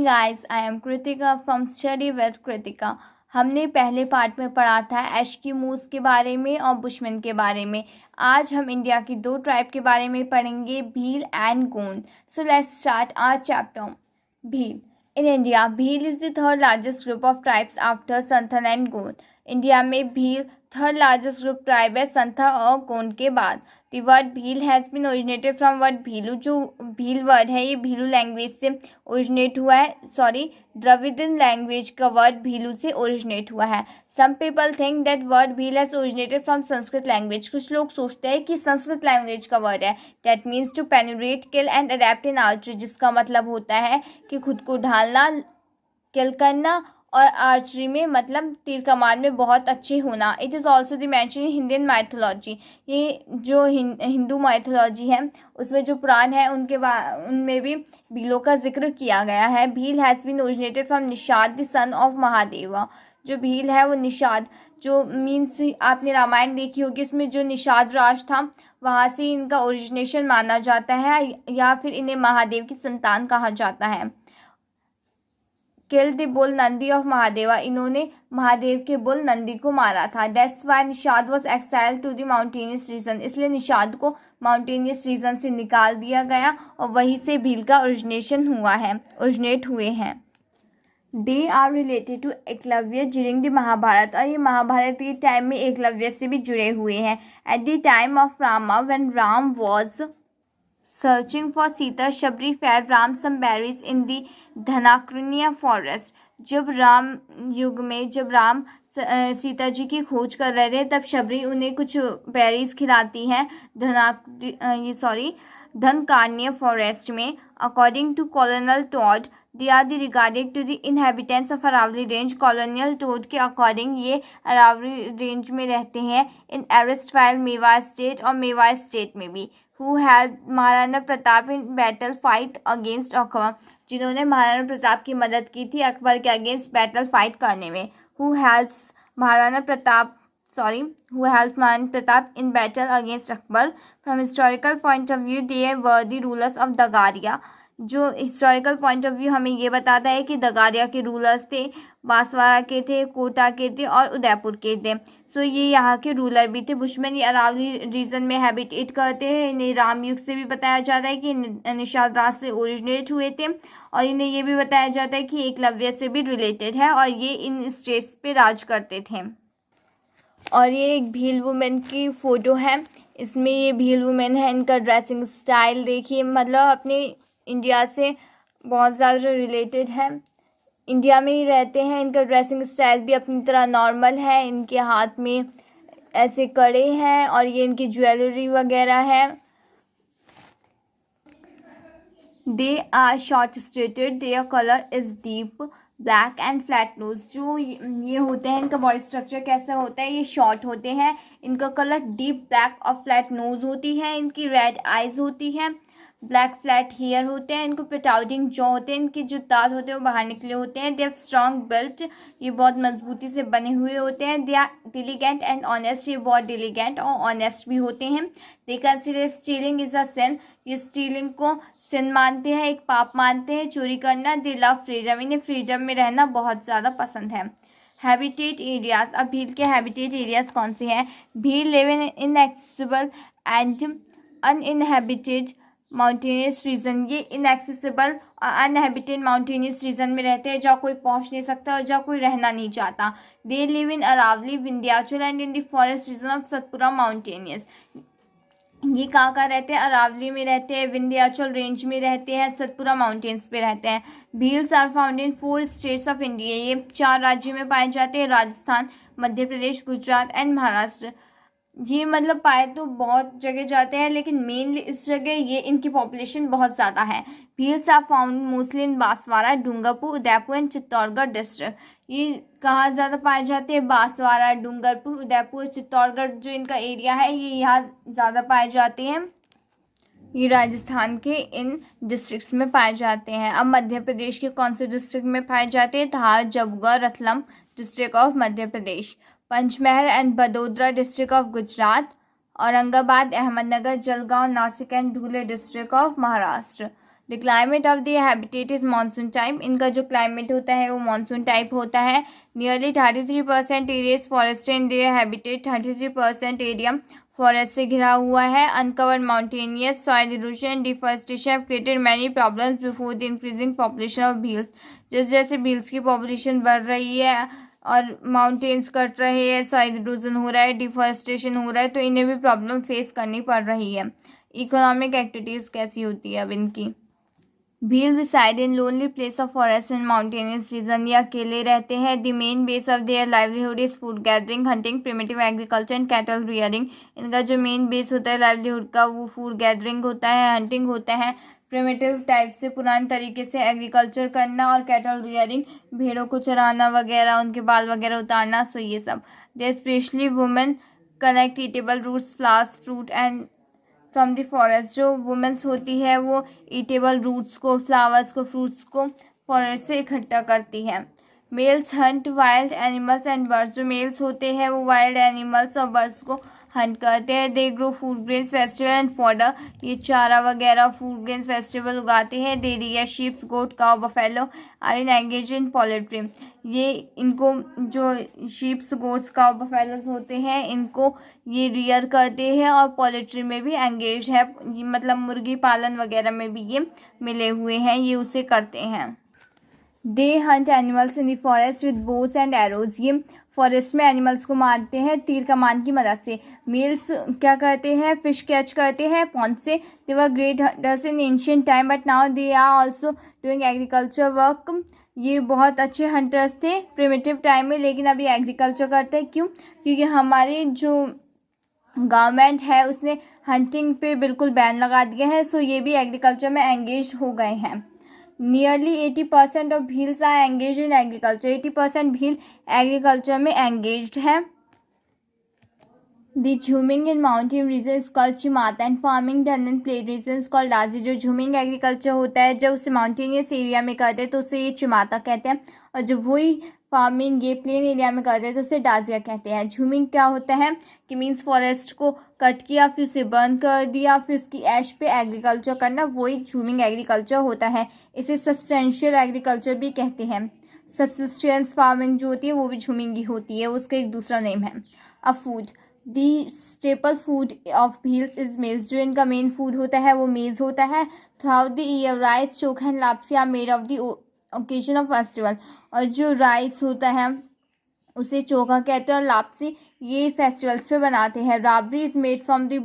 Guys, I am Kritika from study with Kritika. हमने पहले part में पढ़ा था एस्किमोस के बारे में और बुशमैन के बारे में। आज हम इंडिया की दो ट्राइब के बारे में पढ़ेंगे, Bhil and Gond. So let's start our chapter. Bhil in India, Bhil is the third largest group of tribes after Santhal and Gond. India में Bhil third largest group tribe है संथल और गोंड के बाद। The word Bhil has been originated from word Bhilu. जो भील वर्ड है ये भीलू लैंग्वेज से originate हुआ है, द्रविडियन लैंग्वेज का वर्ड भीलू से ओरिजिनेट हुआ है। Some people think that word Bhil has originated from Sanskrit language. कुछ लोग सोचते हैं कि संस्कृत लैंग्वेज का वर्ड है। That means to penetrate, kill and adept in archery, जिसका मतलब होता है कि खुद को ढालना, किल करना और आर्चरी में मतलब तीर कमान में बहुत अच्छे होना। It is also the mention in Indian mythology. ये जो हिंदू माइथोलॉजी है उसमें जो पुराण है उनमें भी भीलों का जिक्र किया गया है। Bhil has been originated from Nishad the son of Mahadeva. जो भील है वो निषाद, जो मीन्स आपने रामायण देखी होगी, उसमें जो निषाद राज था वहाँ से इनका ओरिजिनेशन माना जाता है, या फिर इन्हें महादेव की संतान कहा जाता है। Kill the bull Nandi of Mahadeva, इन्होंने महादेव के बुल नंदी को मारा था। That's why Nishad was exiled to the mountainous region, इसलिए निषाद को माउंटेनियस रीजन से निकाल दिया गया और वहीं से भील का ओरिजिनेट हुए हैं। They are related to Eklavya during the Mahabharata, और ये महाभारत के टाइम में एकलव्य से भी जुड़े हुए हैं। At the time of Rama, when Ram was searching for Sita, Shabari fed Ram some berries in the Dhanakrinya forest. जब राम युग में जब राम सीता जी की खोज कर रहे थे तब शबरी उन्हें कुछ बेरीज खिलाती हैं धनकारण्य फॉरेस्ट में। According to colonel Tod, they are the regarded to the inhabitants of Aravalli range. Colonial Tod के अकॉर्डिंग ये अरावली रेंज में रहते हैं, इन एरिस्टवाइल मेवाड़ स्टेट और मेवाड़ स्टेट में भी। Who help Maharana Pratap in battle fight against Akbar, जिन्होंने महाराणा प्रताप की मदद की थी अकबर के अगेंस्ट बैटल फाइट करने में। Who helps Maharana Pratap in battle against Akbar. From historical point of view they were the rulers of Dagaria. जो हिस्टोरिकल पॉइंट ऑफ व्यू हमें ये बताता है कि दगारिया के रूलर्स थे, बांसवाड़ा के थे, कोटा के थे और उदयपुर के थे। सो ये यहाँ के रूलर भी थे। बुशमैन ये अरावली रीजन में हैबिटेट करते हैं। इन्हें रामयुग से भी बताया जाता है कि निषाद राज से ओरिजिनेट हुए थे, और इन्हें ये भी बताया जाता है कि एकलव्य से भी रिलेटेड है और ये इन स्टेट्स पे राज करते थे। और ये एक भील वुमेन की फ़ोटो है। इसमें ये भील वुमेन है, इनका ड्रेसिंग स्टाइल देखिए, मतलब अपने इंडिया से बहुत ज़्यादा रिलेटेड है। इंडिया में ही रहते हैं। इनका ड्रेसिंग स्टाइल भी अपनी तरह नॉर्मल है। इनके हाथ में ऐसे कड़े हैं और ये इनकी ज्वेलरी वगैरह है। They are short statured, their colour is deep black and flat nose. जो ये होते हैं, इनका बॉडी स्ट्रक्चर कैसा होता है, ये शॉर्ट होते हैं। इनका कलर डीप ब्लैक और फ्लैट नोज होती है। इनकी रेड आइज होती है, ब्लैक फ्लैट हेयर होते हैं। इनको प्रोट्रूडिंग जॉ होते हैं, इनके जो दांत होते हैं वो बाहर निकले होते हैं। दे हैव स्ट्रॉन्ग बिल्ट, ये बहुत मजबूती से बने हुए होते हैं। They are diligent and honest, ये बहुत डिलिगेंट और ऑनेस्ट भी होते हैं। They consider stealing is a sin, ये स्टीलिंग को सिन मानते हैं, एक पाप मानते हैं, चोरी करना। दे लव फ्रीडम, इन्हें फ्रीडम में रहना बहुत ज़्यादा पसंद है। हैबिटेट एरियाज, अब भील के हैबिटेट एरियाज कौन से हैं? Bhil live in inaccessible and uninhabited mountainous region, ये इनएक्सेसिबल और अनहेबिटेड माउंटेनियस रीजन में रहते हैं, जहाँ कोई पहुँच नहीं सकता और जहाँ कोई रहना नहीं चाहता। They live in Aravalli, Vindhyachal and in the forest region of Satpura mountainous. ये कहाँ रहते हैं? अरावली में रहते हैं, विंध्याचल रेंज में रहते हैं, सतपुरा माउंटेन्स पे रहते हैं। Bhils are found in 4 states of India, ये 4 राज्यों में पाए जाते हैं, राजस्थान, मध्य प्रदेश, गुजरात एंड महाराष्ट्र। ये मतलब पाए तो बहुत जगह जाते हैं, लेकिन मेनली इस जगह ये इनकी पॉपुलेशन बहुत ज़्यादा है। Bhils are found mostly in Banswara, Dungarpur, Udaipur and Chittorgarh district. ये कहाँ ज़्यादा पाए जाते हैं? बांसवाड़ा, डूंगरपुर, उदयपुर, चित्तौड़गढ़ जो इनका एरिया है ये यहाँ ज़्यादा पाए जाते हैं। ये राजस्थान के इन डिस्ट्रिक्ट्स में पाए जाते हैं। अब मध्य प्रदेश के कौन से डिस्ट्रिक्ट में पाए जाते हैं? Dhar, Jhabua, Ratlam district of Madhya Pradesh, Panchmahal and Vadodara district of Gujarat, Aurangabad, Ahmednagar, Jalgaon, Nashik and Dhule district of Maharashtra. The climate of the habitat is monsoon type. इनका जो क्लाइमेट होता है वो मानसून टाइप होता है। Nearly 33% area is forest in their habitat. 33% area forest से घिरा हुआ है। Uncovered mountainous soil erosion deforestation have created many problems before the increasing population of Bhils. जैसे जैसे भील्स की पॉपुलेशन बढ़ रही है और माउंटेन्स कट रहे हैं, सॉइल इरोजन हो रहा है, डिफॉरेस्टेशन हो रहा है, तो इन्हें भी प्रॉब्लम फेस करनी पड़ रही है। इकोनॉमिक एक्टिविटीज़ कैसी होती है अब इनकी। Bhil reside in lonely place of forest and mountainous region. ये अकेले रहते हैं। The main base of their livelihood is food gathering, hunting, primitive agriculture and cattle rearing. इनका जो मेन बेस होता है लाइवलीहुड का वो फूड गैदरिंग होता है, हंटिंग होता है, प्रिमिटिव टाइप से पुराने तरीके से एग्रीकल्चर करना, और कैटल रियरिंग भेड़ों को चराना वगैरह, उनके बाल वगैरह उतारना, सो ये सब। They specially women collect eatable roots, flowers, fruit and from the forest. जो वुमेन्स होती है वो ईटेबल रूट्स को, फ्लावर्स को, फ्रूट्स को फॉरेस्ट से इकट्ठा करती है। Males hunt wild animals and birds. जो मेल्स होते हैं वो वाइल्ड एनिमल्स और बर्ड्स को हंट करते हैं। They grow food grains festival and fodder. ये चारा वगैरह फूड ग्रेन्स फेस्टिवल उगाते हैं। They rear sheeps, goat, cow, buffalo are in engage in poultry. ये इनको जो शीप्स, गोट्स, काउ, बफेलोज होते हैं इनको ये रियर करते हैं और पोल्ट्री में भी एंगेज है, मतलब मुर्गी पालन वगैरह में भी ये मिले हुए हैं, ये उसे करते हैं। They Hunt animals in the forest with Bose and arrows. ये फॉरेस्ट में एनिमल्स को मारते हैं तीर कमान की मदद से। मेल्स क्या करते हैं, फिश कैच करते हैं पॉन्ड से। They were great hunters in ancient time but now they are also doing agriculture work. ये बहुत अच्छे हंटर्स थे प्रिमिटिव टाइम में, लेकिन अभी एग्रीकल्चर करते हैं। क्यों? क्योंकि हमारी जो गवर्नमेंट है उसने हंटिंग पे बिल्कुल बैन लगा दिया है, सो ये भी एग्रीकल्चर में एंगेज हो गए हैं। Nearly 80% of Bhils are engage in agriculture. 80% Bhil agriculture में एंगेज्ड है। The jhuming in mountain region is called chimata and farming done in plain region is called daji. जो झूमिंग एग्रीकल्चर होता है जब उसे माउंटेनियस एरिया में करते हैं तो उसे ये चिमाता कहते हैं, और जब वही फार्मिंग ये प्लेन एरिया में करते हैं तो उसे डाजिया कहते हैं। झूमिंग क्या होता है कि मीन्स फॉरेस्ट को कट किया, फिर उसे बर्न कर दिया, फिर उसकी ऐश पे एग्रीकल्चर करना, वही झूमिंग एग्रीकल्चर होता है। इसे सब्सटेंशियल एग्रीकल्चर भी कहते हैं। सब्सिस्टेंस फार्मिंग जो होती है वो भी झूमिंग ही होती है, उसका एक दूसरा नेम है। अब food, the staple food of Bhils is मेज। जो इनका मेन फूड होता है वो मेज होता है। Throughout the year rice, chokha and lapsi are made of the occasion of festival. और जो राइस होता है उसे चोखा कहते हैं और लापसी ये फेस्टिवल्स पे बनाते हैं। Rabri is made from the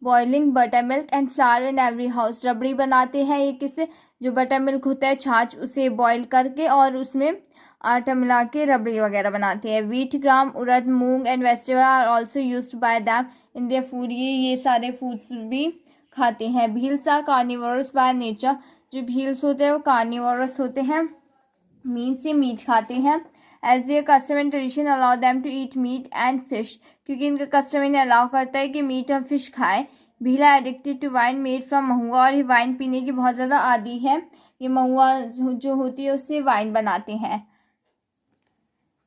boiling buttermilk and flower in every house. Rabri बनाते हैं ये किससे, जो बटर मिल्क होता है छाछ, उसे बॉईल करके और उसमें आटा मिला के रबड़ी वगैरह बनाते हैं। Wheat, gram, urad, moong and vegetable are also used by them in their food. ये सारे फूड्स भी खाते हैं। Bhils are carnivorous by nature. जो भील्स होते हैं वो कार्निवोरस होते हैं, मीट से मीट खाते हैं। As their custom and tradition allow them to eat meat and fish. क्योंकि इनका कस्टम इन्हें अलाउ करता है कि मीट और फिश खाएं। Bhila addicted to wine made from mahua. और ये वाइन पीने की बहुत ज़्यादा आदी है। ये महुआ जो होती है उससे वाइन बनाते हैं।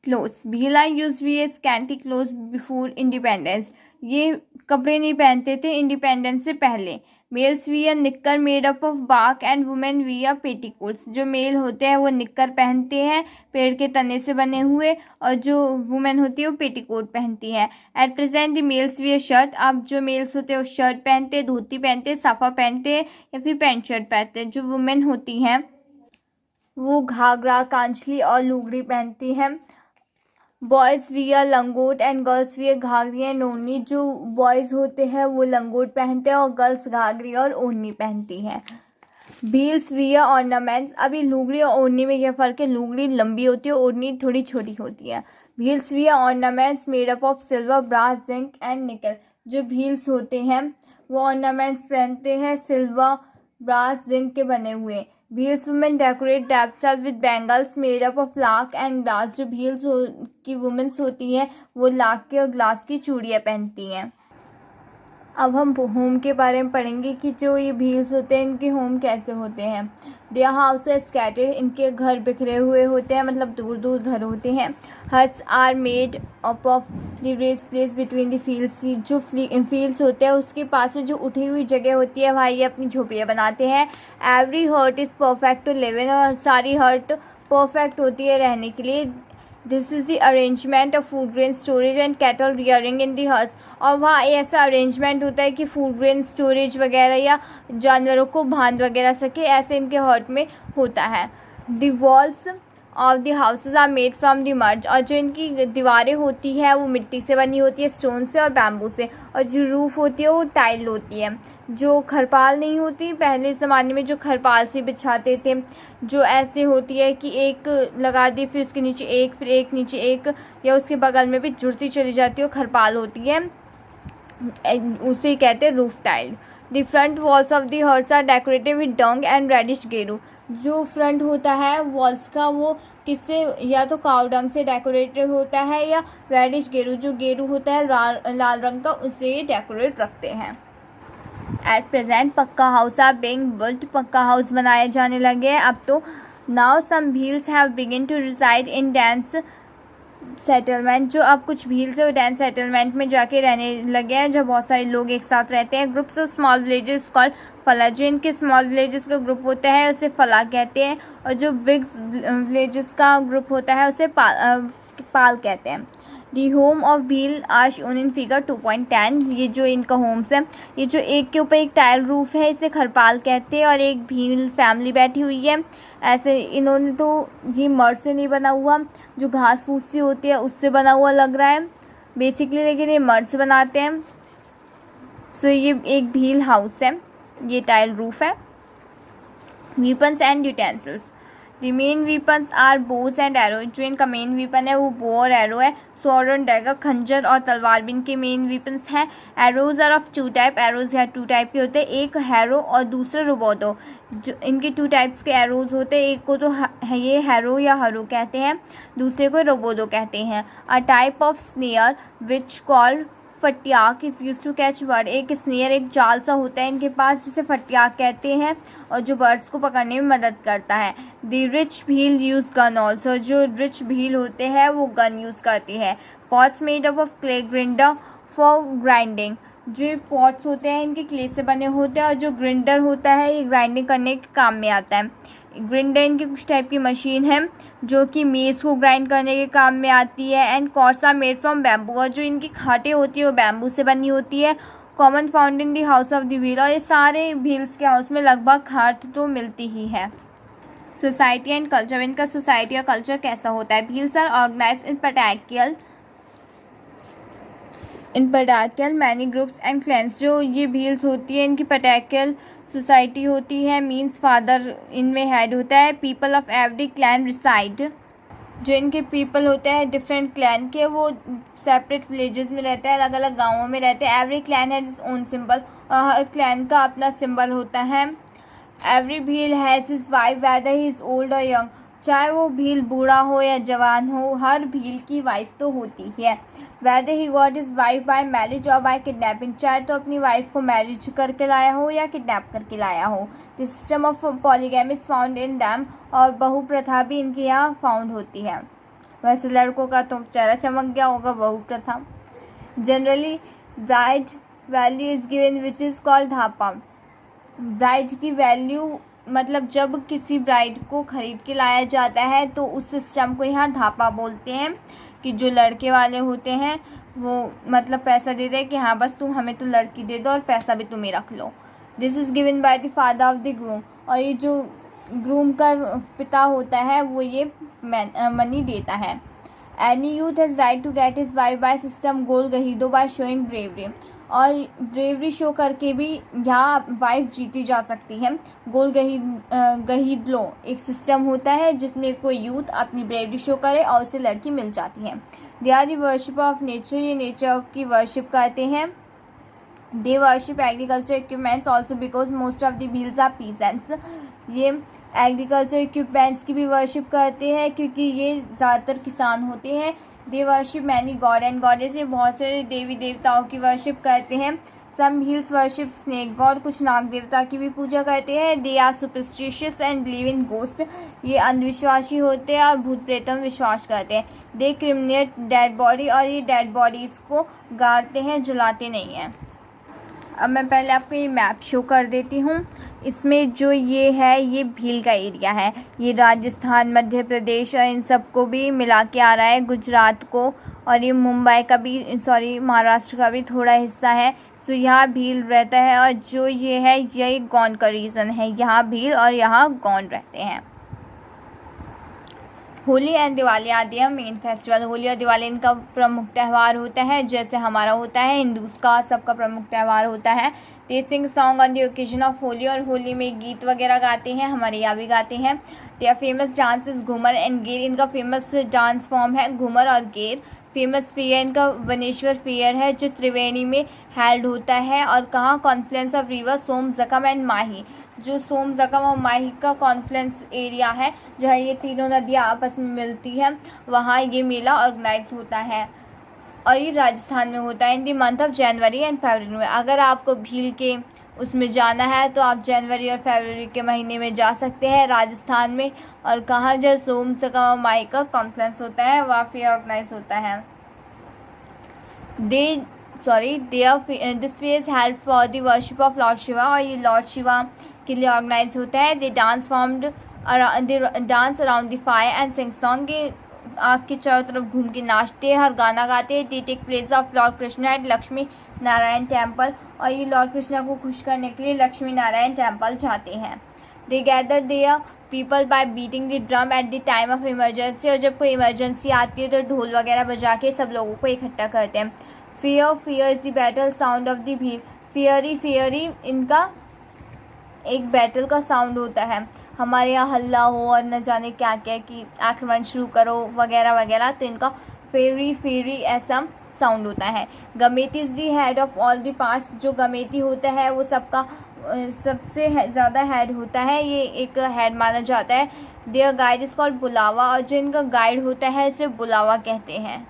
Clothes, Bhila use we scanty clothes before independence. ये कपड़े नहीं पहनते थे इंडिपेंडेंस से पहले। Males wear knicker made up of bark and women wear petticoats. जो मेल होते हैं वो निक्कर पहनते हैं पेड़ के तने से बने हुए, और जो वुमेन होती है वो पेटीकोट पहनती है। Eight present the mails wear shirt. अब जो मेल्स होते हैं वो शर्ट पहनते हैं, धोती पहनते हैं, साफा पहनते हैं या फिर पैंट शर्ट पहनते हैं। जो वुमेन होती हैं वो घाघरा, कांचली और लुगड़ी पहनती हैं। बॉयज़ वियर लंगोट एंड गर्ल्स वियर घाघरी एंड ओढ़नी। जो बॉयज़ होते हैं वो लंगोट पहनते हैं और गर्ल्स घाघरी और ओढ़नी पहनती हैं। Bhils wear ornaments. अभी लुगड़ी और ओढ़नी में क्या फ़र्क है, लुगड़ी लंबी होती है, ओढ़नी थोड़ी छोटी होती है। Bhils wear ornaments made up of silver, brass, zinc and nickel. जो भील्स होते हैं वो ऑर्नामेंट्स पहनते हैं सिल्वर, ब्रास, जिंक के बने हुए। Bhils women decorate themselves with bangles made up of lakh and glass. जो भील्स की वुमेन्स होती हैं वो लाख के और ग्लास की चूड़ियाँ पहनती हैं। अब हम होम के बारे में पढ़ेंगे कि जो ये व्हील्स होते हैं इनके होम कैसे होते हैं। देयर हाउस आर स्कैटर्ड, इनके घर बिखरे हुए होते हैं, मतलब दूर दूर घर होते हैं। Huts are made up of the rest place between the fields, जो फील्ड्स होते हैं उसके पास में जो उठी हुई जगह होती है वहाँ ये अपनी झोपड़ियाँ बनाते हैं। Every hut is perfect to live in, और सारी हर्ट परफेक्ट होती है रहने के लिए। This is the arrangement of food grain storage and cattle rearing in the huts, और वहाँ ऐसा अरेंजमेंट होता है कि फूड ग्रेन स्टोरेज वगैरह या जानवरों को बांध वगैरह सके, ऐसे इनके हट में होता है। The walls of the houses are made from the mud, और जो इनकी दीवारें होती है वो मिट्टी से बनी होती है, स्टोन से और बैम्बू से, और जो रूफ़ होती है वो टाइल होती है। जो खरपाल नहीं होती, पहले ज़माने में जो खरपाल से बिछाते थे, जो ऐसे होती है कि एक लगा दी फिर उसके नीचे एक, फिर एक नीचे एक, या उसके बगल में भी जुड़ती चली जाती है, वो खरपाल होती है, उसे कहते हैं roof tile. The front walls of the huts are decorated with dung and reddish geru, जो फ्रंट होता है वॉल्स का वो किससे, या तो काऊ डंग से डेकोरेटेड होता है या रेडिश गेरू, जो गेरू होता है लाल रंग का, उससे ये डेकोरेट रखते हैं। At present pucca house are being built, पक्का हाउस बनाए जाने लगे हैं अब तो। Now some Bhils have begun to reside in dense settlement, जो अब कुछ व्हील्स है वो डेंस सेटलमेंट में जाके रहने लगे हैं, जब बहुत सारे लोग एक साथ रहते हैं। Groups of small villages called फला, जो इनके स्मॉल विलेजेस का ग्रुप होता है उसे फला कहते हैं, और जो बिग विलेजेस का ग्रुप होता है उसे पाल कहते हैं। The home of Bhil are shown in figure 2.10, ये जो इनका होम्स है, ये जो एक के ऊपर एक टाइल रूफ है इसे खरपाल कहते हैं, और एक भील फैमिली बैठी हुई है। ऐसे इन्होंने तो ये मर्द से नहीं बना हुआ, जो घास फूस सी होती है उससे बना हुआ लग रहा है बेसिकली, लेकिन ये मर्द से बनाते हैं। सो ये एक भील हाउस है, ये टाइल रूफ है। Weapons and utensils, the main weapons are bows and arrow, जो इनका मेन वीपन है वो बो और एरो है। स्वॉर्ड एंड डैगर, खंजर और तलवार भी इनके मेन वीपन्स हैं। Arrows are of 2 type, arrows या 2 टाइप के होते हैं, एक हैरो और दूसरा रोबोटो, जो इनके 2 टाइप्स के एरोज होते हैं, एक को तो ये हैरो या हरो कहते हैं, दूसरे को रोबोटो कहते हैं। A type of snare which called phatiyak is use to catch bird, एक स्नेयर एक जाल सा होता है इनके पास जिसे फटियाक कहते हैं, और जो बर्ड्स को पकड़ने में मदद करता है। The rich Bhil use gun also, जो रिच भील होते हैं वो गन यूज़ करती है। Pots made up of clay grinder for grinding, जो पॉट्स होते हैं इनके क्ले से बने होते हैं, और जो ग्राइंडर होता है ये ग्राइंडिंग करने के काम में आता है। ग्राइंडर इनकी कुछ टाइप की मशीन है जो कि मेज़ को ग्राइंड करने के काम में आती है। And cords are made from bamboo, और जो इनकी खाटें होती है वो बैम्बू से बनी होती है। Common found in the house of the wheel, और ये सारे व्हील्स के हाउस में लगभग खाट तो मिलती ही है। सोसाइटी एंड कल्चर, इनका सोसाइटी और कल्चर कैसा होता है। Bhils are organise in patriarchal many groups and clans, जो ये व्हील्स होती है इनकी पटाकियल सोसाइटी होती है, मीन्स फादर इनमें हेड होता है। People of every clan reside, जो इनके पीपल होते हैं डिफरेंट क्लैन के, वो सेपरेट विलेजेस में रहते हैं, अलग अलग गाँवों में रहते हैं। Every clan has its own symbol, और हर क्लैन का अपना सिंबल होता है। Every Bhil has his wife weather he is old और यंग, चाहे वो भील बूढ़ा हो या जवान हो, हर भील की वाइफ तो होती ही है। Weather he got is wife bye marriage और बाय किडनैपिंग, चाहे तो अपनी वाइफ को मैरिज करके लाया हो या किडनैप करके लाया हो। The system of polygamy is found in them, और बहु प्रथा भी इनके यहाँ फाउंड होती है। वैसे लड़कों का तो चेहरा चमक गया होगा बहु प्रथा। Generally bride value is given which is called dhapa, bride की वैल्यू मतलब जब किसी ब्राइड को ख़रीद के लाया जाता है तो उस सिस्टम को यहाँ धापा बोलते हैं, कि जो लड़के वाले होते हैं वो मतलब पैसा दे दे कि हाँ बस तुम हमें तो लड़की दे दो और पैसा भी तुम्हें रख लो। This is given by the father of the groom, और ये जो ग्रूम का पिता होता है वो ये मनी देता है। Any youth has right to get his wife by system Gol Gahido by showing bravery, और ब्रेवरी शो करके भी यहाँ वाइफ जीती जा सकती है। गोल गहीद लो एक सिस्टम होता है जिसमें कोई यूथ अपनी ब्रेवरी शो करे और उसे लड़की मिल जाती है। They are the worship of nature, ये नेचर की वर्शिप करते हैं। They worship agriculture equipments also because most of the Bhils are peasants, ये एग्रीकल्चर इक्विपमेंट्स की भी वर्शिप करते हैं क्योंकि ये ज़्यादातर किसान होते हैं। They worship many god and goddess, ये बहुत सारे देवी देवताओं की वर्शिप करते हैं। Some Bhils worship snake god, कुछ नाग देवता की भी पूजा करते हैं। They are superstitious and believe in ghost, ये अंधविश्वासी होते हैं और भूत प्रेतों में विश्वास करते हैं। दे क्रिमिनेट डेड बॉडी, और ये डेड बॉडीज़ को गाड़ते हैं, जलाते नहीं हैं। अब मैं पहले आपको ये मैप शो कर देती हूँ। इसमें जो ये है ये भील का एरिया है, ये राजस्थान, मध्य प्रदेश और इन सबको भी मिला के आ रहा है, गुजरात को, और ये मुंबई का भी, सॉरी महाराष्ट्र का भी थोड़ा हिस्सा है। तो यहाँ भील रहता है, और जो ये है यही गौंड का रीज़न है, यहाँ भील और यहाँ गौंड रहते हैं। होली एंड दिवाली आदि है मेन फेस्टिवल। होली और दिवाली इनका प्रमुख त्यौहार होता है, जैसे हमारा होता है हिंदूज का सबका प्रमुख त्यौहार होता है। They sing song on the occasion of Holi, और होली में गीत वगैरह गाते हैं, हमारे यहाँ भी गाते हैं। Their famous dance is Ghoomar and Ger, इनका फेमस डांस फॉर्म है घूमर और गेर। फेमस फेयर इनका वनेश्वर फेयर है, जो त्रिवेणी में हेल्ड होता है, और कहाँ कॉन्फ्लुएंस ऑफ रिवर सोम, जखम एंड माही, जो सोम, जखम और माही का कॉन्फ्लुएंस एरिया है, जहाँ ये तीनों नदियाँ आपस में मिलती हैं, वहाँ ये मेला ऑर्गेनाइज होता है, और ये राजस्थान में होता है in the month of January and February में। अगर आपको भील के उसमें जाना है तो आप जनवरी और फरवरी के महीने में जा सकते हैं राजस्थान में, और कहाँ जो सोम, जखम और माही का कॉन्फ्लुएंस होता है वहाँ फेयर ऑर्गेनाइज होता है। This fair is held for the worship of lord Shiva, और ये लॉर्ड शिवा के लिए ऑर्गेनाइज होता है। They dance around the fire and sing song, के आग के चारों तरफ घूम के नाचते हैं और गाना गाते हैं। They take place of lord Krishna at Lakshmi Narayan temple, और ये लॉर्ड कृष्णा को खुश करने के लिए लक्ष्मी नारायण टेम्पल जाते हैं। They gather their people by beating the drum at the time of emergency, और जब कोई इमरजेंसी आती है तो ढोल वगैरह बजा के सब लोगों को इकट्ठा करते हैं। Fear is the battle sound of the Bhil, fiery इनका एक बैटल का साउंड होता है। हमारे यहाँ हल्ला हो और न जाने क्या क्या कि आक्रमण शुरू करो वगैरह वगैरह, तो इनका फेरी ऐसा साउंड होता है। Gameti is the head of all the parts, जो गमेती होता है वो सबका सबसे ज़्यादा हेड होता है, ये एक हेड माना जाता है। देयर गाइड इज कॉल्ड बुलावा, और जो इनका गाइड होता है इसे बुलावा कहते हैं।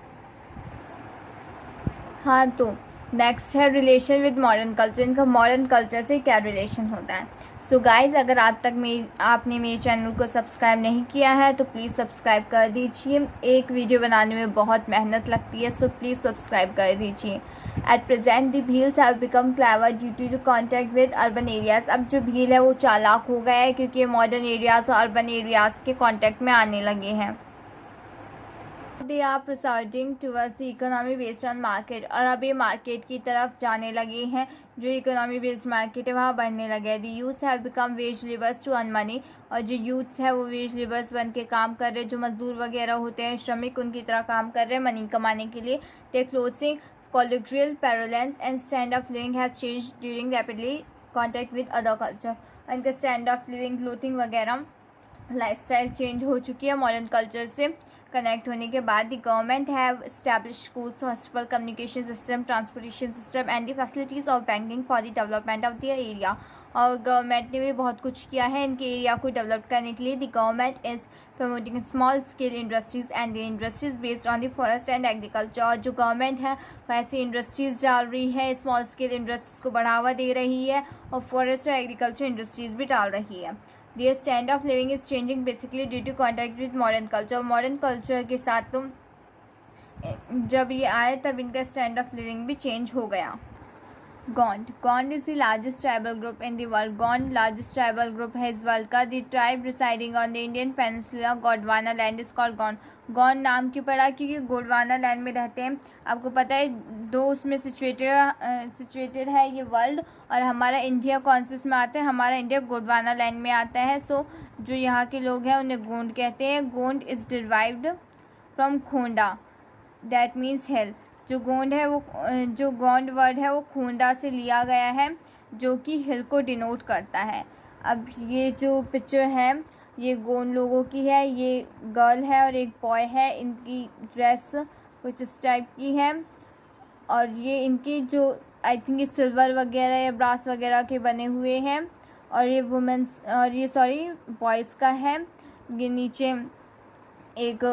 हाँ, तो नेक्स्ट है रिलेशन विद मॉडर्न कल्चर, इनका मॉडर्न कल्चर से क्या रिलेशन होता है। सो गाइज़, अगर आपने मेरे चैनल को सब्सक्राइब नहीं किया है तो प्लीज़ सब्सक्राइब कर दीजिए। एक वीडियो बनाने में बहुत मेहनत लगती है, सो प्लीज़ सब्सक्राइब कर दीजिए। At present the Bhils have become clever due to contact with urban areas, अब जो भील है वो चालाक हो गया है क्योंकि मॉडर्न एरियाज़ और अर्बन एरियाज़ के कॉन्टैक्ट में आने लगे हैं। They are proceeding towards the economy based on market, और अब ये मार्केट की तरफ जाने लगे हैं, जो इकोनॉमी बेस्ड मार्केट है वहाँ बढ़ने लगे हैं। The youth have become wage labours to earn money, और जो यूथ है वो वेज लेबर्स बन के काम कर रहे हैं, जो मजदूर वगैरह होते हैं श्रमिक उनकी तरह काम कर रहे हैं मनी कमाने के लिए। दे clothing colloquial parlance and stand of living have changed during rapidly contact with other cultures, उनका स्टैंड ऑफ लिविंग, क्लोथिंग वगैरह लाइफस्टाइल चेंज हो चुकी है मॉडर्न कल्चर से कनेक्ट होने के बाद। The government have established schools, hospital, communication system, transportation system and the facilities of banking for the development of the area, और गवर्नमेंट ने भी बहुत कुछ किया है इनके एरिया को डेवलप करने के लिए। The government is promoting small scale industries and the industries based on the forest and agriculture, और जो गवर्नमेंट है वैसी इंडस्ट्रीज़ डाल रही है, स्मॉल स्केल इंडस्ट्रीज़ को बढ़ावा दे रही है और फॉरेस्ट और एग्रीकल्चर इंडस्ट्रीज़ भी डाल रही है। Their standard of living is changing basically due to contact with modern culture, modern culture के साथ तो जब ये आए तब इनका स्टैंड ऑफ लिविंग भी चेंज हो गया। Gond is the largest tribal group in the world. Gond largest tribal group है इस वर्ल्ड का। The tribe residing on the Indian peninsula Gondwana land is called Gond. Gond नाम क्यों पड़ा? क्योंकि गोंडवाना लैंड में रहते हैं। आपको पता है दो उसमें सिचुएटेड है ये वर्ल्ड, और हमारा इंडिया कौन से उसमें आता है? हमारा इंडिया गोंडवाना लैंड में आता है। सो जो यहाँ के लोग हैं उन्हें गोंड कहते हैं। Gond is derived from Khonda, that means hill. जो गोंड है वो, जो गोंड वर्ड है वो खोंडा से लिया गया है, जो कि हिल को डिनोट करता है। अब ये जो पिक्चर है ये गोंड लोगों की है, ये गर्ल है और एक बॉय है, इनकी ड्रेस कुछ इस टाइप की है, और ये इनकी जो आई थिंक ये सिल्वर वगैरह या ब्रास वगैरह के बने हुए हैं, और ये वुमेंस और ये सॉरी बॉयज़ का है। ये नीचे एक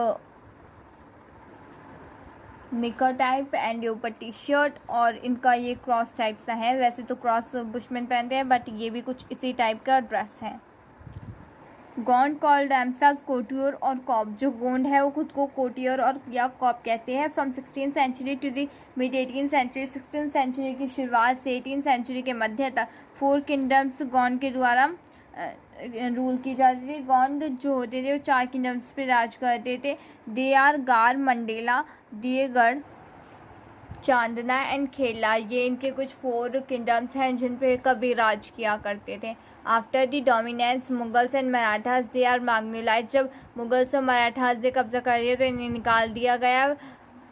निकर टाइप एंड ये ऊपर टी शर्ट और इनका ये क्रॉस टाइप सा है। वैसे तो क्रॉस बुशमैन पहनते हैं बट ये भी कुछ इसी टाइप का ड्रेस है। गोंड कॉल्ड themselves कोटियोर और कॉप। जो गोंड है वो खुद को कोटियोर और या कॉप कहते हैं। From 16th century to the mid 18th century, 16th century की शुरुआत से 18th सेंचुरी के मध्य तक 4 किंगडम्स गोंड के द्वारा रूल की जाती थी। गोंड जो होते थे वो 4 किंगडम्स पे राज करते थे। दे आर गार, मंडेला, दिएगढ़, चांदना एंड खेला। ये इनके कुछ 4 किंगडम्स हैं जिन पे कभी राज किया करते थे। After the dominance Mughals and Marathas they are marginalised. जब मुगल्स और मराठास ने कब्जा कर लिया तो इन्हें निकाल दिया गया।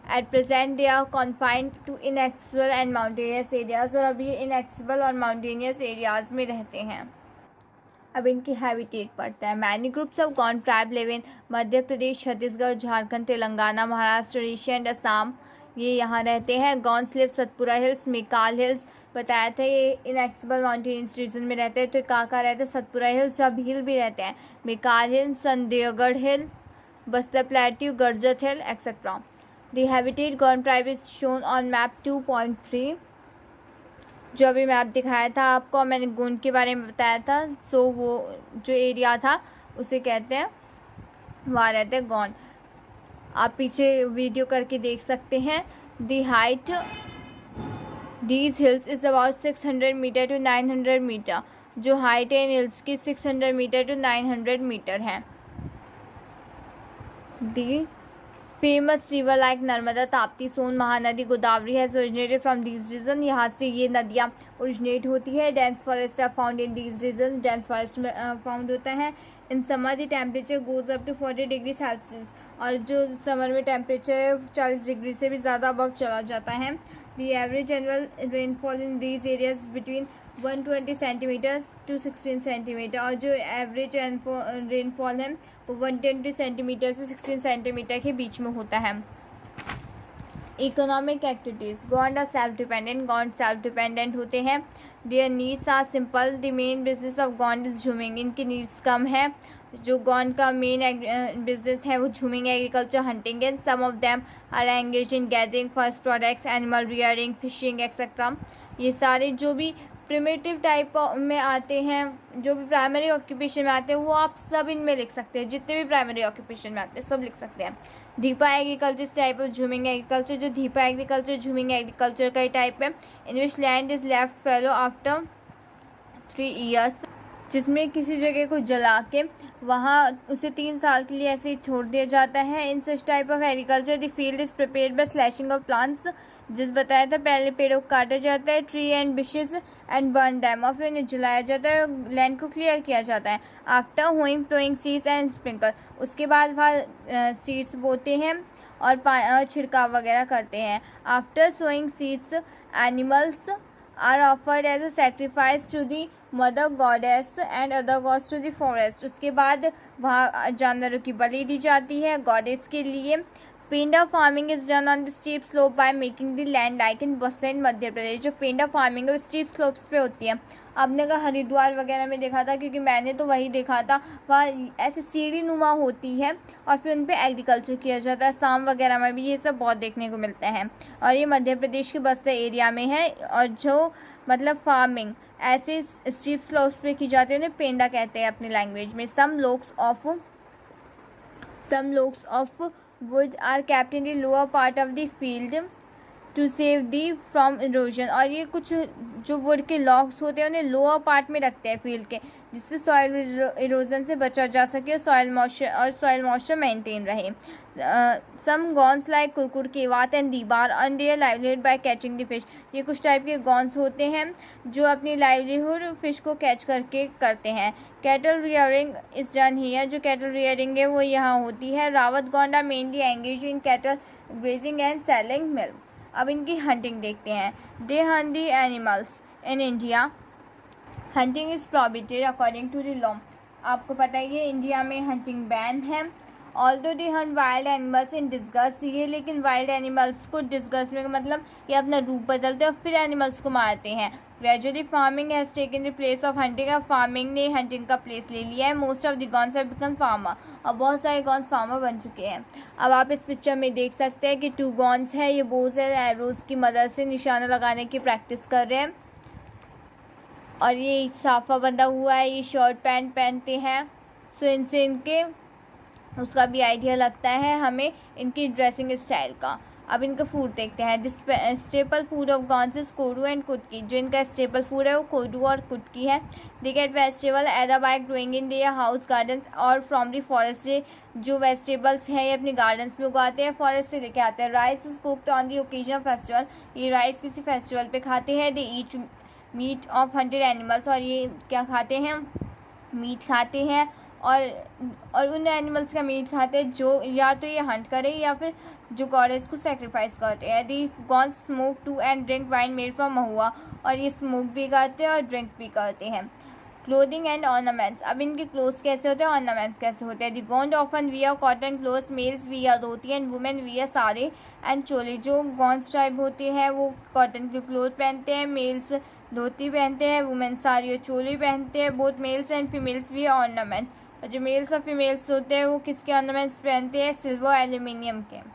At present they are confined to inaccessible and mountainous areas. और अब ये इनएक्सेसिबल और माउंटेनियस एरियाज में रहते हैं। अब इनकी हैबिटेट पड़ता है। Many groups of Gond tribe live in Madhya Pradesh, Chhattisgarh, Jharkhand, Telangana, Maharashtra, Orissa and Assam. ये यहाँ रहते हैं। Gonds live Satpura hills, Maikal hills. बताया था ये इनएक्सेसिबल माउंटेन्स रीजन में रहते हैं। तो कहाँ रहते हैं? सतपुरा हिल्स, जब हिल भी रहते हैं। Maikal hill, Sandevgarh hill, Bastar plateau, Garjat hill etcetera. The habitat Gond tribe is shown on map 2.3। जो अभी मैप दिखाया था आपको, मैंने गोंड के बारे में बताया था। सो वो जो एरिया था उसे कहते हैं, वहाँ रहते हैं गोंड। आप पीछे वीडियो करके देख सकते हैं। The height these hills is about 600 metre to 900 metre. जो हाइट है इन हिल्स की 600 मीटर टू 900 मीटर है। The famous river like Narmada, Tapti, Son, Mahanadi, Godavari has originated from these region. यहाँ से ये नदियाँ ओरिजिनेट होती है। Dense forest are found in these region. Dense forest में फाउंड होता है। In summer the temperature goes up to 40 degree Celsius. और जो समर में टेम्परेचर 40 डिग्री से भी ज़्यादा अबव चला जाता है। The average annual rainfall in these areas between 120 centimetre to 16 centimetre. और जो एवरेज रेनफॉल है वो 120 सेंटीमीटर से 16 सेंटीमीटर के बीच में होता है। Economic activities. Gond are self dependent. Gond self dependent होते हैं। Their needs are simple. The main business of Gond is jhuming. इनकी नीड्स कम है। जो गोंड का मेन बिजनेस है वो jhuming, agriculture, hunting and some of them are engage in gathering forest products, animal rearing, fishing etcetera. ये सारे जो भी प्रिमिटिव टाइप में आते हैं, जो भी प्राइमरी ऑक्यूपेशन में आते हैं, वो आप सब इनमें लिख सकते हैं। जितने भी प्राइमरी ऑक्यूपेशन में आते हैं सब लिख सकते हैं। Dhipa agriculture type of jhuming agriculture. जो धीपा एग्रीकल्चर झूमिंग एग्रीकल्चर का ही टाइप है। In which land is left fallow after 3 years. जिसमें किसी जगह को जला के वहाँ उसे 3 साल के लिए ऐसे ही छोड़ दिया जाता है। In such type of agriculture the field is prepared by slashing of plants. जिस बताया था पहले पेड़ों को काटा जाता है, tree and bushes and burn them, और फिर इन्हें जलाया जाता है, लैंड को क्लियर किया जाता है। After hoeing ploughing seeds and sprinkle. उसके बाद वहाँ सीड्स बोते हैं और छिड़काव वगैरह करते हैं। After sowing seeds animals are offered as a sacrifice to the mother goddess and other gods to the forest. उसके बाद वहाँ जानवरों की बलि दी जाती है गॉडेस के लिए। Penda farming is done on the steep slope by making the land like in Bastar in Madhya Pradesh. जो पेंडा फार्मिंग है वो स्टीप स्लोप्स पे होती है। आपने कहा हरिद्वार वगैरह में देखा था, क्योंकि मैंने तो वही देखा था। वहाँ ऐसे सीढ़ी नुमा होती है और फिर उन पर एग्रीकल्चर किया जाता है। आसाम वगैरह में भी ये सब बहुत देखने को मिलता है। और ये मध्य प्रदेश के बस्तर एरिया में है। और जो मतलब फार्मिंग ऐसे स्टीप स्लोप्स पे की जाती है उन्हें पेंडा कहते हैं अपनी लैंग्वेज में। Some logs of wood are kept in the lower part of the field to save the from erosion. और ये कुछ जो वुड के लॉग्स होते हैं उन्हें लोअर पार्ट में रखते हैं फील्ड के, जिससे सॉइल इरोजन से बचा जा सके और सॉइल मॉइस्चर मेंटेन रहे। Some Gonds like Kurkur, Kevat and Dibar earn their livelihood by catching the fish. ये कुछ टाइप के गॉन्स होते हैं जो अपनी लाइवलीहुड फिश को कैच करके करते हैं। Cattle rearing is done here. जो कैटल रियरिंग है वो यहाँ होती है। Rawat Gond are mainly engage in cattle grazing and selling milk. अब इनकी हंटिंग देखते हैं। They hunt the animals in India. Hunting is prohibited according to the law. आपको पता है ये इंडिया में हंटिंग बैन है। Although they hunt wild animals in disguise. ये लेकिन वाइल्ड एनिमल्स को डिस्गस्ट में मतलब ये अपना रूप बदलते हैं और फिर एनिमल्स को मारते हैं। Gradually farming has taken the place of hunting. अब फार्मिंग ने हंटिंग का प्लेस ले लिया है। Most of the gones have become farmer. अब बहुत सारे गॉन्स फार्मर बन चुके हैं। अब आप इस पिक्चर में देख सकते हैं कि 2 गॉन्स है, ये बोज एंड एरोज की मदद से निशाना लगाने की प्रैक्टिस कर रहे हैं। और ये साफा बंधा हुआ है, ये शर्ट पैंट पहनते हैं। सो इनसे इनके उसका भी आइडिया लगता है हमें इनकी ड्रेसिंग स्टाइल का। अब इनका फूड देखते हैं। This staple food of gones is कोडू एंड कुटकी। जो इनका स्टेपल फूड है वो कोडू और कुटकी है। They get vegetable either bye growing in their house gardens और फ्रॉम द फॉरेस्ट। जो वेजिटेबल्स हैं ये अपने गार्डन्स में उगाते हैं, फॉरेस्ट से लेके आते हैं। Rice is cooked on the occasion festival. ये राइस किसी फेस्टिवल पे खाते हैं। They eat meat of hunted animals. और ये क्या खाते हैं, मीट खाते हैं और उन एनिमल्स का मीट खाते हैं जो या तो ये हंट करे या फिर जो गॉडेस को सेक्रीफाइस करते हैं। The Gonds smoke too and drink wine made from mahua. और ये स्मोक भी करते हैं और ड्रिंक भी करते हैं। Clothing and ornaments. अब इनके क्लोथ्स कैसे होते हैं, ऑर्नामेंट्स कैसे होते हैं। The Gond often wear cotton clothes. Males wear dhoti and women wear sari and choli. जो गॉन्स ट्राइब होते हैं वो कॉटन के क्लोथ पहनते हैं। मेल्स धोती पहनते हैं, वुमेन साड़ी और चोली पहनते हैं। Both mails and females wear ornaments. और जो मेल्स और फीमेल्स होते हैं वो किसके ऑर्नामेंट्स पहनते हैं, सिल्वर एल्यूमिनियम के।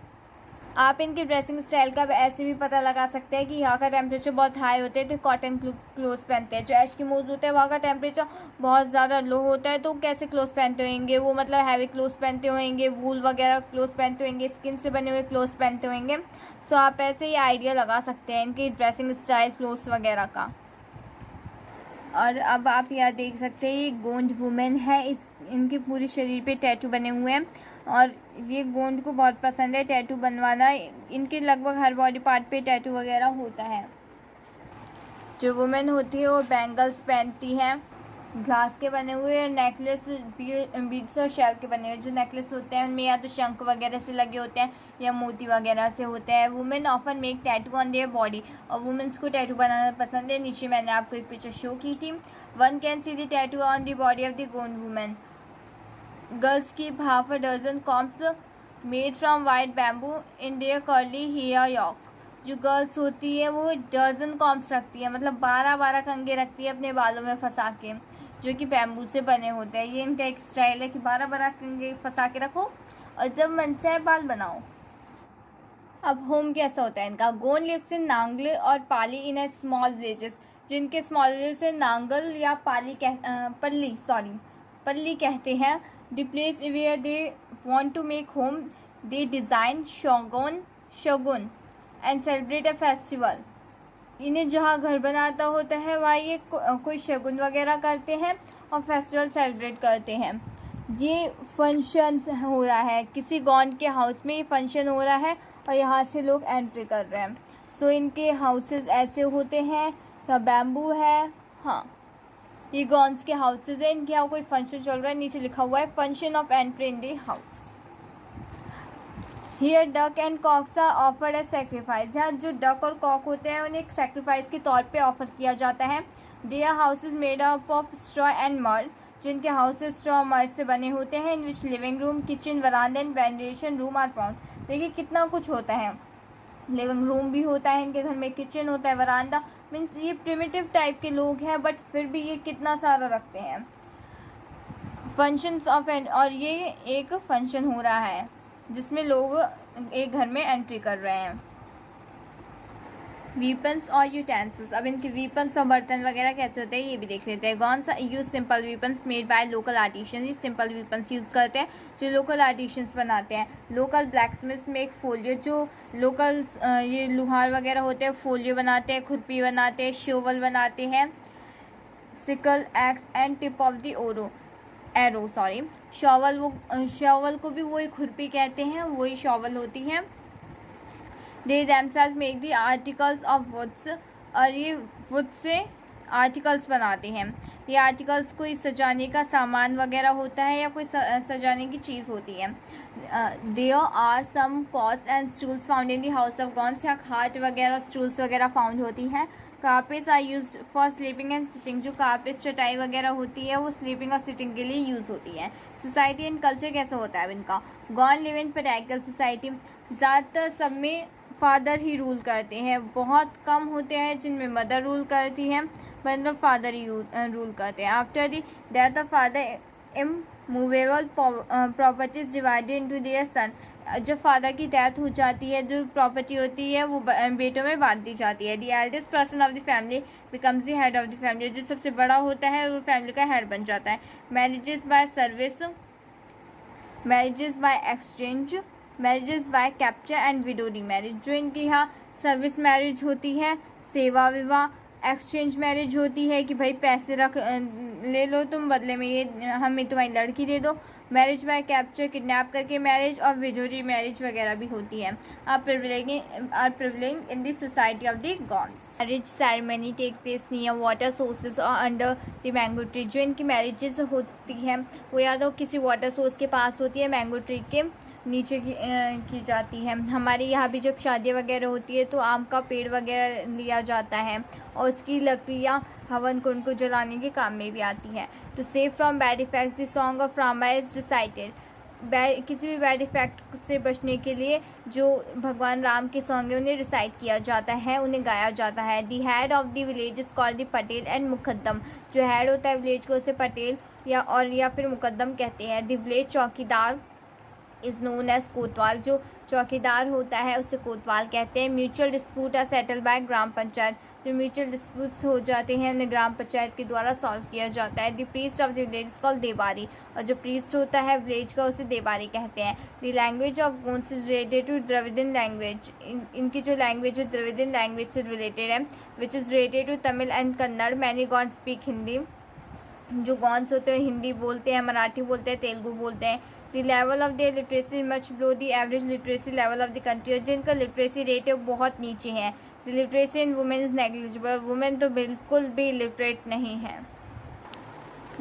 आप इनके ड्रेसिंग स्टाइल का ऐसे भी पता लगा सकते हैं कि यहाँ का टेम्परेचर बहुत हाई होता है तो कॉटन क्लोथ पहनते हैं। जो एस्किमोज होते हैं वहाँ का टेम्परेचर बहुत ज़्यादा लो होता है तो कैसे क्लोथ पहनते होंगे, वो मतलब हैवी क्लोथ पहनते होंगे, वूल वगैरह क्लोथ पहनते होंगे, स्किन से बने हुए क्लोथ पहनते होंगे। तो आप ऐसे ही आइडिया लगा सकते हैं इनकी ड्रेसिंग स्टाइल क्लोथ्स वगैरह का। और अब आप यहाँ देख सकते हैं ये गोंड वुमेन है, इनके पूरे शरीर पे टैटू बने हुए हैं और ये गोंड को बहुत पसंद है टैटू बनवाना। इनके लगभग हर बॉडी पार्ट पे टैटू वगैरह होता है। जो वुमेन होती है वो बैंगल्स पहनती हैं, ग्लास के बने हुए, नेकलेस बीड्स और शेल के बने हुए। जो नेकलेस होते हैं उनमें या तो शंख वगैरह से लगे होते हैं या मोती वगैरह से होते हैं। Women often make tattoo on their body. और वुमेन्स को टैटू बनाना पसंद है। नीचे मैंने आपको एक पिक्चर शो की थी। One can see the tattoo on the body of the Gond women. Girls keep half a dozen combs made from white bamboo in their curly hair यॉक। जो गर्ल्स होती है वो डजन कॉम्स रखती है, मतलब 12 कंघे रखती है अपने बालों में फंसा के, जो कि बैम्बू से बने होते हैं। ये इनका एक स्टाइल है कि 12 कंघे फंसा के रखो और जब मन चाहे बाल बनाओ। अब होम कैसा होता है इनका। गोंड लिव्स इन नांगल और Pali in a small villages. जिनके स्मॉल विलेज से नांगल या पल्ली कहते हैं। The place where they want to make home they design shagun and celebrate a festival. इन्हें जहाँ घर बनाता होता है वहाँ ये कोई शगुन वगैरह करते हैं और फेस्टिवल सेलिब्रेट करते हैं। ये फंक्शन हो रहा है किसी गॉन्ड के हाउस में, ये फंक्शन हो रहा है और यहाँ से लोग एंट्री कर रहे हैं। सो इनके हाउसेस ऐसे होते हैं, यहाँ बैम्बू है। हाँ, ये गॉन्ड्स के हाउसेस है। इनके यहाँ कोई फंक्शन चल रहा है, नीचे लिखा हुआ है function of entry in the house. Here duck and cocks are offered as sacrifice. यहाँ जो डक और कॉक होते हैं उन्हें एक सेक्रीफाइस के तौर पे ऑफर किया जाता है। Their houses made up of straw and mud. जिनके हाउसेज स्ट्रॉ और मड से बने होते हैं। In which living room, kitchen, veranda and ventilation room are found. देखिए कितना कुछ होता है। लिविंग रूम भी होता है इनके घर में, किचन होता है, वरांडा। मीन्स ये प्रिमिटिव टाइप के लोग हैं बट फिर भी ये कितना सारा रखते हैं। फंक्शंस ऑफ और ये एक फंक्शन हो रहा है जिसमें लोग एक घर में एंट्री कर रहे हैं। वीपन्स और यूटेंसिल्स। अब इनके वीपन्स और बर्तन वगैरह कैसे होते हैं ये भी देख लेते हैं। Gonds use simple weapons made by local artisans. ये सिंपल वीपन्स यूज़ करते हैं जो लोकल आर्टिशियंस बनाते हैं। Local blacksmiths make folio. जो लोकल ये लोहार वगैरह होते हैं फोलियो बनाते हैं, खुरपी बनाते हैं, शोवल बनाते हैं, sickle, x and tip of the arrow. Shovel को भी वही खुरपी कहते हैं, वही शॉवल होती है। They themselves make the articles of woods. और ये वुड से आर्टिकल्स बनाते हैं। ये आर्टिकल्स कोई सजाने का सामान वगैरह होता है या कोई सजाने की चीज़ होती है। There are some cots and stools found in the house of Gonds. यहाँ खाट वगैरह, स्टूल्स वगैरह फाउंड होती हैं। Carpets are use for sleeping and sitting. जो कार्पेट चटाई वगैरह होती है वो स्लीपिंग और सिटिंग के लिए यूज़ होती है। सोसाइटी एंड कल्चर कैसा होता है इनका। Gond live in patriarchal society. ज़्यादातर सब में फादर ही रूल करते हैं। बहुत कम होते हैं जिनमें मदर रूल करती हैं, मतलब फादर ही रूल करते हैं। After the death of father immovable properties divided into their son. जब फादर की डेथ हो जाती है, जो प्रॉपर्टी होती है वो बेटों में बांट दी जाती है। The eldest person of the family becomes the head of the family. जो सबसे बड़ा होता है वो फैमिली का हेड बन जाता है। Marriages by service, marriages by exchange, marriages by capture and widow remarriage. जो इनके यहाँ सर्विस मैरिज होती है, सेवा विवाह, एक्सचेंज मैरिज होती है कि भाई पैसे ले लो तुम, बदले में ये हमें तुम्हारी लड़की दे दो। मैरिज बाय कैप्चर, किडनैप करके मैरिज, और विडो रीमैरिज वगैरह भी होती है। Are privileging in the society of the gods. Marriage ceremony take place near water sources और अंडर द मैंगो ट्री। जो इनकी मैरिजेस होती हैं वो या तो किसी वाटर सोर्स के पास होती है, मैंगो ट्री के नीचे की जाती है। हमारे यहाँ भी जब शादी वगैरह होती है तो आम का पेड़ वगैरह लिया जाता है और उसकी लकड़ियाँ हवन कुंड को जलाने के काम में भी आती है। To save from bad effects the song of Rama is recited. किसी भी बैड इफेक्ट से बचने के लिए जो भगवान राम के सॉन्ग है उन्हें रिसाइट किया जाता है, उन्हें गाया जाता है। The head of the village is called the Patel and Muqaddam. जो हेड होता है विलेज को उसे पटेल या फिर मुकद्दम कहते हैं। The village chowkidar is known as kotwal. जो चौकीदार होता है उसे कोतवाल कहते हैं। Mutual dispute are settle by gram panchayat. जो म्यूचुअल डिस्प्यूट्स हो जाते हैं उन्हें ग्राम पंचायत के द्वारा सॉल्व किया जाता है। The priest of the village is called Debari. और जो प्रीस्ट होता है विलेज का उसे देबारी कहते हैं। The language of Gonds is related to Dravidian language. इनकी जो लैंग्वेज है द्रविडियन लैंग्वेज से रिलेटेड है, which is related to Tamil and Kannada. Many Gonds speak Hindi. जो गॉन्स होते हैं हिंदी बोलते हैं, मराठी बोलते हैं, तेलुगु बोलते हैं। The level of the literacy is much below the average literacy level of the country. जिनका लिटरेसी रेट है बहुत नीचे है। The literacy in women is negligible. Women तो बिल्कुल भी लिटरेट नहीं है।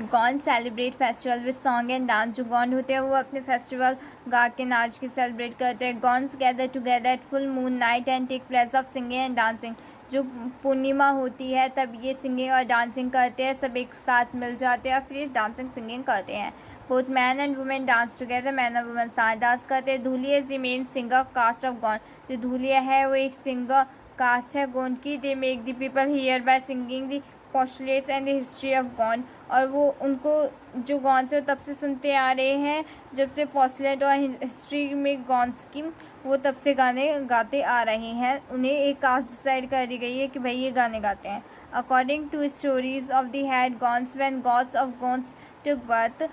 Gond celebrate festival with song and dance. जो गॉन्ड होते हैं वो अपने फेस्टिवल गा के नाच के सेलिब्रेट करते हैं। Gonds gather together at full moon night and take place of singing and dancing. जो पूर्णिमा होती है तब ये सिंगिंग और डांसिंग करते हैं, सब एक साथ मिल जाते हैं और फिर डांसिंग सिंगिंग करते हैं। Both man and women dance together. Man और वुमेन साथ डांस करते हैं। Dhulia is the main singer caste of Gond. जो धूलिया है वो एक सिंगर कास्ट है गोंड की। They make the people here by singing the postulates and the history of Gond. और वो उनको जो गॉन्ड से तब से सुनते आ रहे हैं जब से पोस्टुलेट और हिस्ट्री में गॉन्ड्स की वो तब से गाने गाते आ रहे हैं। उन्हें एक कास्ट डिसाइड कर दी गई है कि भाई ये गाने गाते हैं। According to stories of the head Gonds when gods of Gonds took birth.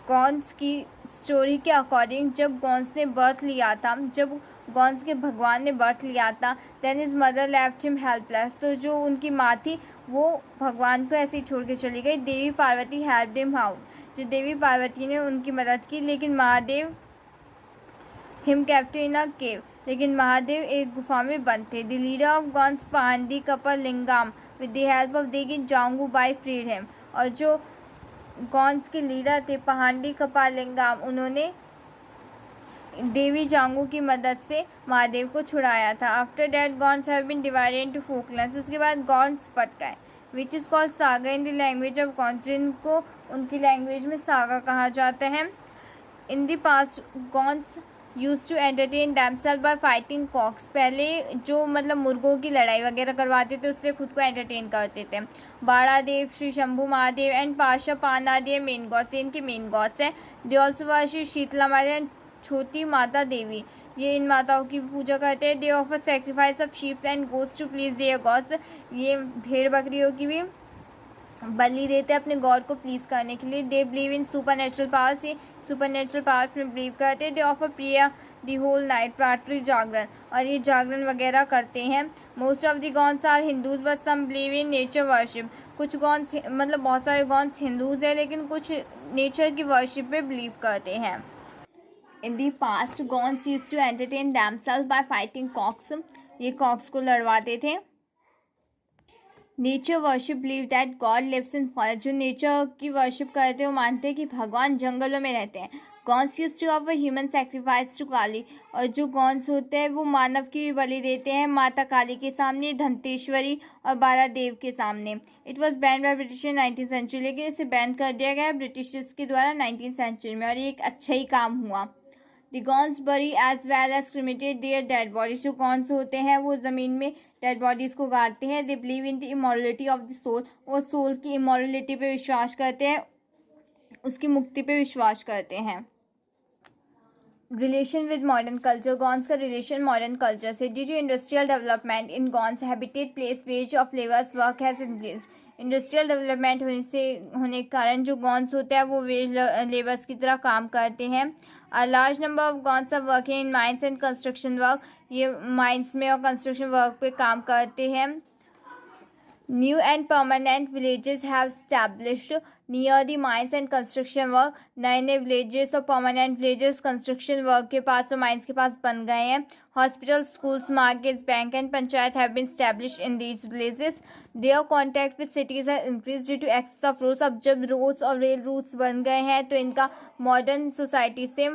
Gonds की स्टोरी के अकॉर्डिंग जब गॉन्ड्स ने बर्थ लिया था, जब गॉन्ड्स के भगवान ने बर्थ लिया था, then his mother left him helpless. तो जो उनकी माँ थी वो भगवान को ऐसे ही छोड़ के चली गई। Devi Parvati helped him out. जो देवी पार्वती ने उनकी मदद की, लेकिन Mahadev him kept in a cave. लेकिन महादेव एक गुफा में बंद थे। The leader of Gonds Pahandi Kupar Lingam with the help of Degi Jangu bye freed him. और जो गॉन्ड्स के लीडर थे पहांडी कपालिंगाम, उन्होंने देवी जांगू की मदद से महादेव को छुड़ाया था। After that Gonds have been divided into folklands. उसके बाद गॉन्ड्स बट गए, which is called saga in the language of Gonds. जिनको उनकी लैंग्वेज में सागा कहा जाता है। In the past Gonds use to entertain themselves by fighting cocks. पहले जो मतलब मुर्गों की लड़ाई वगैरह करवाते थे उससे खुद को एंटरटेन करते थे। Bada Dev, Shri Shambhu Mahadev and Pasha Panadev main gods, इनके मेन गॉड्स हैं। दे ऑल्सो वर्शिप शीतला माता एंड छोटी माता देवी। ये इन माताओं की पूजा करते हैं। They offer sacrifice of sheeps and goats to please their gods. ये भेड़ बकरियों की भी बलि देते हैं अपने गॉड को प्लीज करने के लिए। They believe in supernatural powers. ये सुपर नेचुरल पावर्स में बिलीव करते हैं। They offer prayer the whole night, रात्रि जागरण, और ये जागरण वगैरह करते हैं। Most of the gods are Hindus but some believe in nature worship. कुछ गॉड्स मतलब बहुत सारे गॉड्स हिंदूज हैं लेकिन कुछ नेचर की वर्शिप पे बिलीव करते हैं। In the past gods used to entertain themselves by fighting cocks. ये कॉक्स को लड़वाते थे। Nature worship believe that god lives in forest. जो नेचर की वर्शिप करते हैं वो मानते हैं कि भगवान जंगलों में रहते हैं। Gods used to offer human sacrifice to Kali. और जो गॉड्स होते हैं वो मानव की भी बलि देते हैं माता काली के सामने, धनतेश्वरी और बारा देव के सामने। It was ban by British in 19th century. लेकिन इसे बैन कर दिया गया ब्रिटिशर्स के द्वारा 19th सेंचुरी में, और ये एक अच्छा ही काम हुआ। The Gonds bury as well as cremated their dead bodies. जो गॉन्स होते हैं वो ज़मीन में डेड बॉडीज़ को गाड़ते हैं। They believe in the immorality of the soul. वो सोल की इमोरलिटी पे विश्वास करते हैं, उसकी मुक्ति पे विश्वास करते हैं। Relation with modern culture. Gonds का रिलेशन मॉडर्न कल्चर से। Due to industrial development in Gonds habitat place wage of labours work has increase. Industrial development होने के कारण जो गॉन्स होते हैं वो वेज लेबर्स की तरह काम करते हैं। A large number of Gonds are working in mines and construction work. ये माइंस में और कंस्ट्रक्शन वर्क पे काम करते हैं। New and permanent villages have established near the mines and construction work। नए नए villages और permanent villages construction work के पास और mines के पास बन गए हैं। Hospitals, schools, markets, bank and panchayat have been established in these villages। Their contact with cities has increased due to access of roads। अब जब roads और rail routes बन गए हैं तो इनका modern society से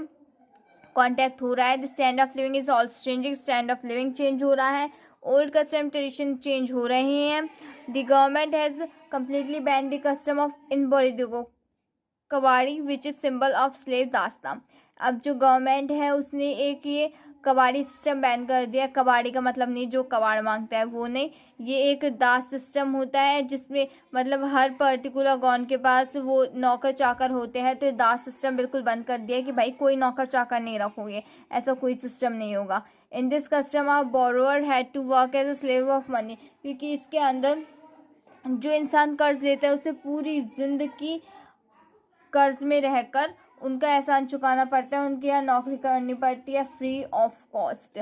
कॉन्टैक्ट हो रहा है। The stand of living is also changing. Stand of living change हो रहा है। ओल्ड कस्टम ट्रेडिशन चेंज हो रहे हैं। The government has completely ban the custom of इनबोरिदो कबाड़ी which is symbol of slave दास्ता। अब जो गवर्नमेंट है उसने एक ये कबाड़ी सिस्टम बैन कर दिया। कबाड़ी का मतलब नहीं जो कबाड़ मांगता है वो नहीं, ये एक दास सिस्टम होता है जिसमें मतलब हर पर्टिकुलर गॉन के पास वो नौकर चाकर होते हैं। तो ये दास सिस्टम बिल्कुल बंद कर दिया कि भाई कोई नौकर चाकर नहीं रखोगे, ऐसा कोई सिस्टम नहीं होगा। In this custom of borrower had to work as a slave of money. क्योंकि इसके अंदर जो इंसान कर्ज लेता है उसे पूरी जिंदगी कर्ज में रहकर उनका एहसान चुकाना पड़ता है, उनके यहाँ नौकरी करनी पड़ती है फ्री ऑफ कॉस्ट।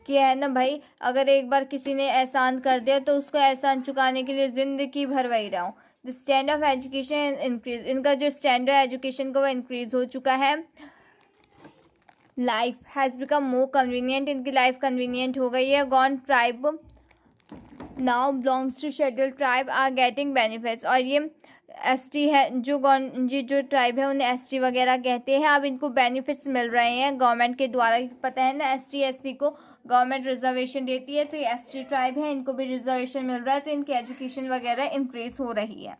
क्या है ना भाई, अगर एक बार किसी ने एहसान कर दिया तो उसको एहसान चुकाने के लिए ज़िंदगी भर वही रहा हूँ। The stand of education increase. इनका जो स्टैंडर्ड एजुकेशन का वो इंक्रीज हो चुका है। Life has become more convenient. इनकी लाइफ कन्वीनियंट हो गई है। Gond tribe now belongs to scheduled tribe are getting benefits. और ये एसटी है जो ट्राइब है उन्हें एसटी वगैरह कहते हैं। अब इनको बेनिफिट्स मिल रहे हैं गवर्नमेंट के द्वारा। पता है ना एसटी एससी को गवर्नमेंट रिजर्वेशन देती है, तो ये एसटी ट्राइब है, इनको भी रिजर्वेशन मिल रहा है, तो इनकी एजुकेशन वगैरह इंक्रीज हो रही है।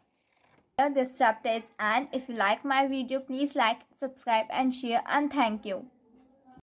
This chapter is and if you like my video please like, subscribe and share and thank you.